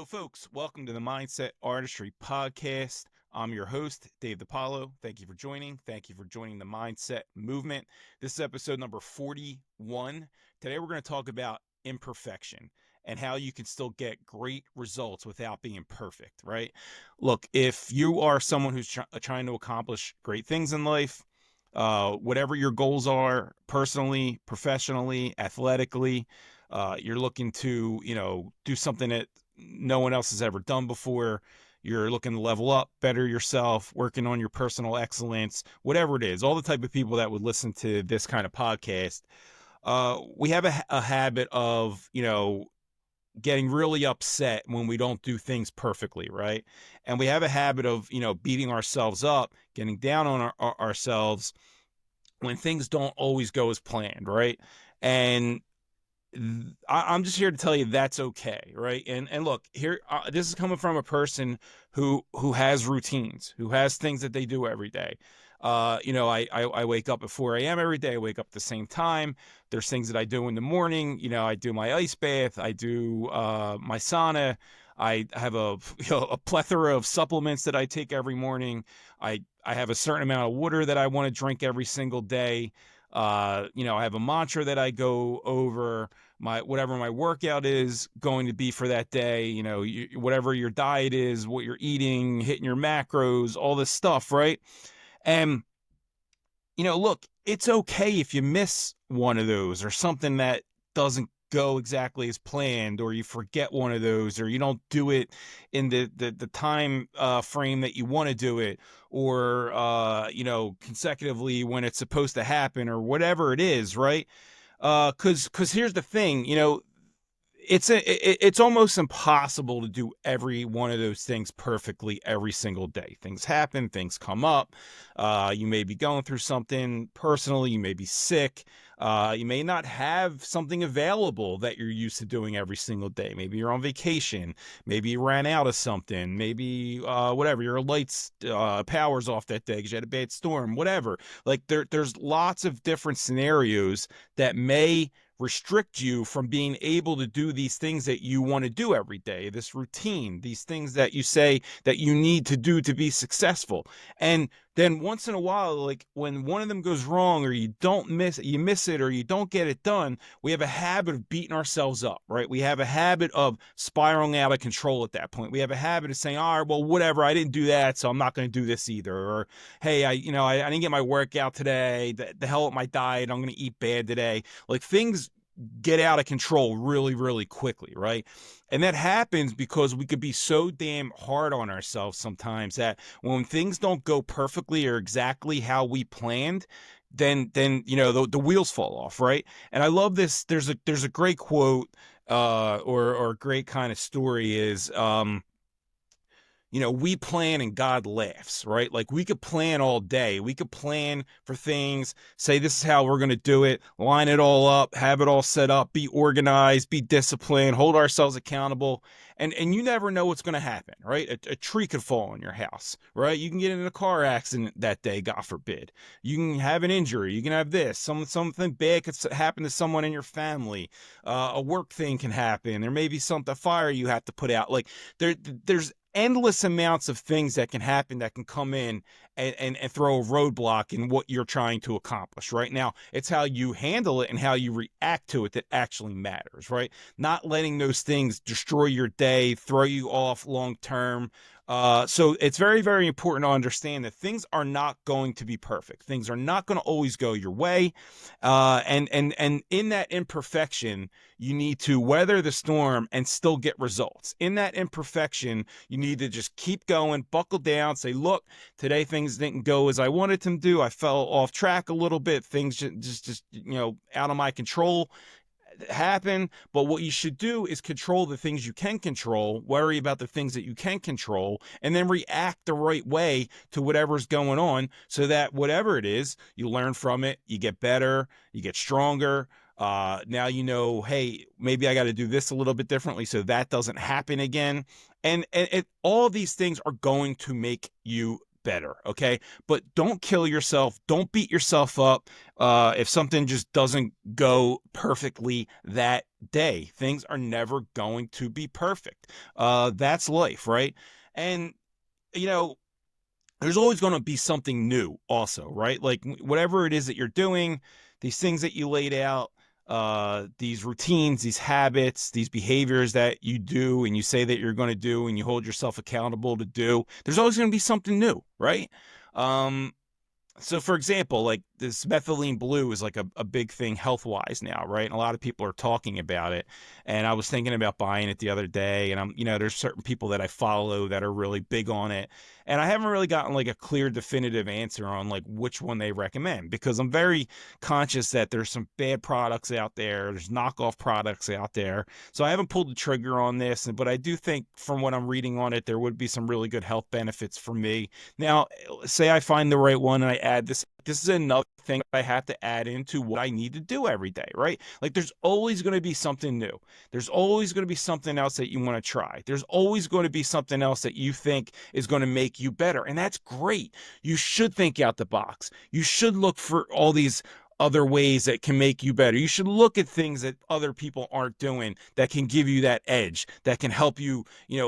folks, welcome to the Mindset Artistry Podcast. I'm your host, David DiPaolo. Thank you for joining. Thank you for joining the Mindset Movement. This is episode number 41. Today, we're going to talk about imperfection and how you can still get great results without being perfect, right? Look, if you are someone who's trying to accomplish great things in life, whatever your goals are, personally, professionally, athletically, you're looking to, do something that no one else has ever done before. You're looking to level up, better yourself, working on your personal excellence, whatever it is, all the type of people that would listen to this kind of podcast. We have a habit of, getting really upset when we don't do things perfectly, right? And we have a habit of, beating ourselves up, getting down on ourselves when things don't always go as planned, right? And I'm just here to tell you that's okay, right? And look, here, this is coming from a person who has routines, who has things that they do every day. I wake up at 4 a.m. every day. I wake up at the same time. There's things that I do in the morning. I do my ice bath. I do my sauna. I have a plethora of supplements that I take every morning. I have a certain amount of water that I want to drink every single day. I have a mantra that I go over. Whatever my workout is going to be for that day, whatever your diet is, what you're eating, hitting your macros, all this stuff, right? And, look, it's okay if you miss one of those or something that doesn't go exactly as planned, or you forget one of those, or you don't do it in the time frame that you want to do it, or, consecutively when it's supposed to happen, or whatever it is, right? Because here's the thing, it's almost impossible to do every one of those things perfectly every single day. Things happen, things come up. You may be going through something personally. You may be sick. You may not have something available that you're used to doing every single day. Maybe you're on vacation. Maybe you ran out of something. Maybe whatever, your lights power's off that day because you had a bad storm. Whatever. Like there's lots of different scenarios that may restrict you from being able to do these things that you want to do every day, this routine, these things that you say that you need to do to be successful. And then once in a while, like when one of them goes wrong, or you miss it, or you don't get it done, we have a habit of beating ourselves up, right? We have a habit of spiraling out of control at that point. We have a habit of saying, all right, well, whatever, I didn't do that, so I'm not going to do this either. Or, hey, I didn't get my workout today. The hell with my diet. I'm going to eat bad today. Like, things get out of control really, really quickly, right? And that happens because we could be so damn hard on ourselves sometimes that when things don't go perfectly or exactly how we planned, then the wheels fall off, right? And I love this. There's a great quote or a great kind of story is we plan and God laughs, right? Like, we could plan all day. We could plan for things, say this is how we're going to do it, line it all up, have it all set up, be organized, be disciplined, hold ourselves accountable. And you never know what's going to happen, right? A tree could fall on your house, right? You can get in a car accident that day, God forbid. You can have an injury. You can have this. Something bad could happen to someone in your family. A work thing can happen. There may be a fire you have to put out. Like, there's endless amounts of things that can happen, that can come in and throw a roadblock in what you're trying to accomplish. Right now, it's how you handle it and how you react to it that actually matters, right? Not letting those things destroy your day, throw you off long term. So it's very, very important to understand that things are not going to be perfect. Things are not going to always go your way. And in that imperfection, you need to weather the storm and still get results. In that imperfection, you need to just keep going, buckle down, say, look, today things didn't go as I wanted them to. I fell off track a little bit. Things just out of my control happen. But what you should do is control the things you can control, worry about the things that you can control, and then react the right way to whatever's going on, so that whatever it is, you learn from it, you get better, you get stronger. Now hey, maybe I got to do this a little bit differently so that doesn't happen again. And all these things are going to make you better, okay? But don't kill yourself. Don't beat yourself up if something just doesn't go perfectly that day. Things are never going to be perfect. That's life, right? And, you know, there's always going to be something new also, right? Like whatever it is that you're doing, these things that you laid out, these routines, these habits, these behaviors that you do and you say that you're going to do and you hold yourself accountable to do, there's always going to be something new, right? Um, so for example, like this methylene blue is like a big thing health wise now, right? And a lot of people are talking about it. And I was thinking about buying it the other day. And there's certain people that I follow that are really big on it. And I haven't really gotten like a clear, definitive answer on like which one they recommend, because I'm very conscious that there's some bad products out there. There's knockoff products out there. So I haven't pulled the trigger on this, but I do think from what I'm reading on it, there would be some really good health benefits for me. Now, say I find the right one and I add this. This is another thing I have to add into what I need to do every day, right? Like there's always going to be something new. There's always going to be something else that you want to try. There's always going to be something else that you think is going to make you better. And that's great. You should think out the box. You should look for all these other ways that can make you better. You should look at things that other people aren't doing that can give you that edge, that can help you,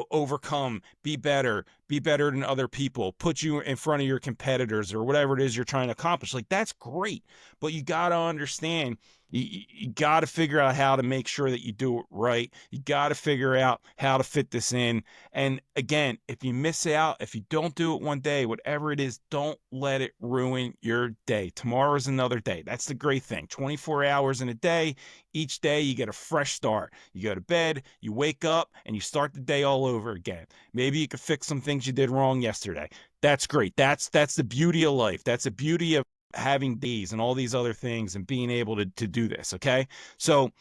overcome, be better than other people, put you in front of your competitors or whatever it is you're trying to accomplish. Like that's great. But you got to understand, you got to figure out how to make sure that you do it right. You got to figure out how to fit this in. And again, if you miss out, if you don't do it one day, whatever it is, don't let it ruin your day. Tomorrow is another day. That's the great thing. 24 hours in a day. Each day you get a fresh start. You go to bed, you wake up, and you start the day all over again. Maybe you could fix some things you did wrong yesterday. That's great. That's the beauty of life. That's the beauty of having days and all these other things and being able to do this. Okay. So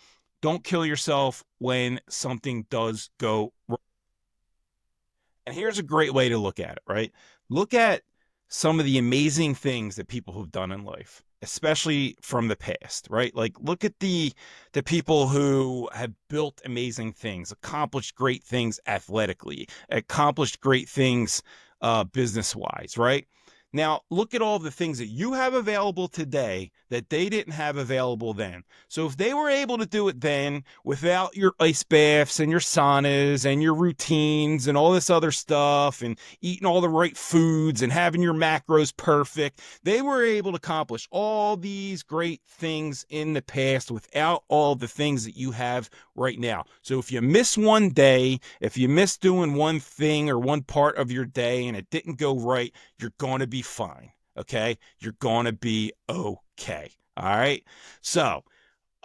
don't kill yourself when something does go wrong. And here's a great way to look at it, right? Look at some of the amazing things that people have done in life, especially from the past, right? Like look at the people who have built amazing things, accomplished great things athletically, accomplished great things business-wise, right? Now, look at all the things that you have available today that they didn't have available then. So if they were able to do it then without your ice baths and your saunas and your routines and all this other stuff and eating all the right foods and having your macros perfect, they were able to accomplish all these great things in the past without all the things that you have right now. So if you miss one day, if you miss doing one thing or one part of your day and it didn't go right, you're going to be fine. Okay. You're going to be okay. All right. So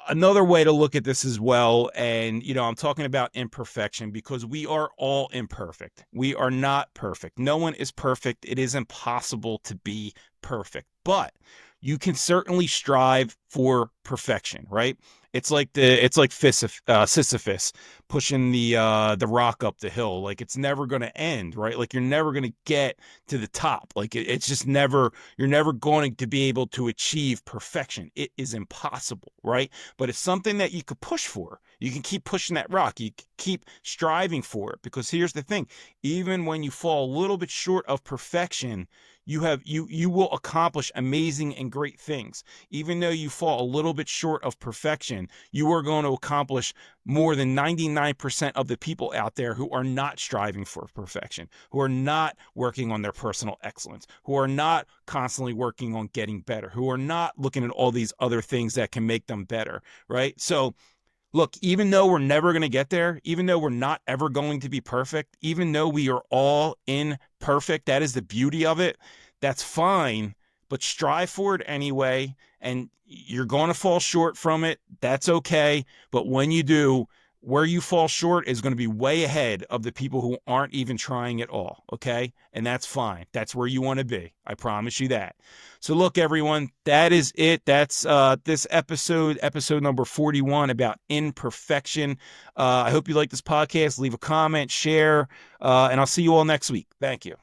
another way to look at this as well. And, I'm talking about imperfection because we are all imperfect. We are not perfect. No one is perfect. It is impossible to be perfect, but you can certainly strive for perfection, right? It's like Sisyphus pushing the rock up the hill. Like it's never going to end, right? Like you're never going to get to the top. Like it's just never, you're never going to be able to achieve perfection. It is impossible, right? But it's something that you could push for. You can keep pushing that rock. You keep striving for it, because here's the thing: even when you fall a little bit short of perfection, you will accomplish amazing and great things. Even though you fall a little bit short of perfection, you are going to accomplish more than 99% of the people out there who are not striving for perfection, who are not working on their personal excellence, who are not constantly working on getting better, who are not looking at all these other things that can make them better, right? So look, even though we're never going to get there, even though we're not ever going to be perfect, even though we are all imperfect, that is the beauty of it. That's fine, but strive for it anyway. And you're going to fall short from it. That's okay. But when you do, where you fall short is going to be way ahead of the people who aren't even trying at all. Okay. And that's fine. That's where you want to be. I promise you that. So look, everyone, that is it. That's this episode number 41 about imperfection. I hope you like this podcast. Leave a comment, share, and I'll see you all next week. Thank you.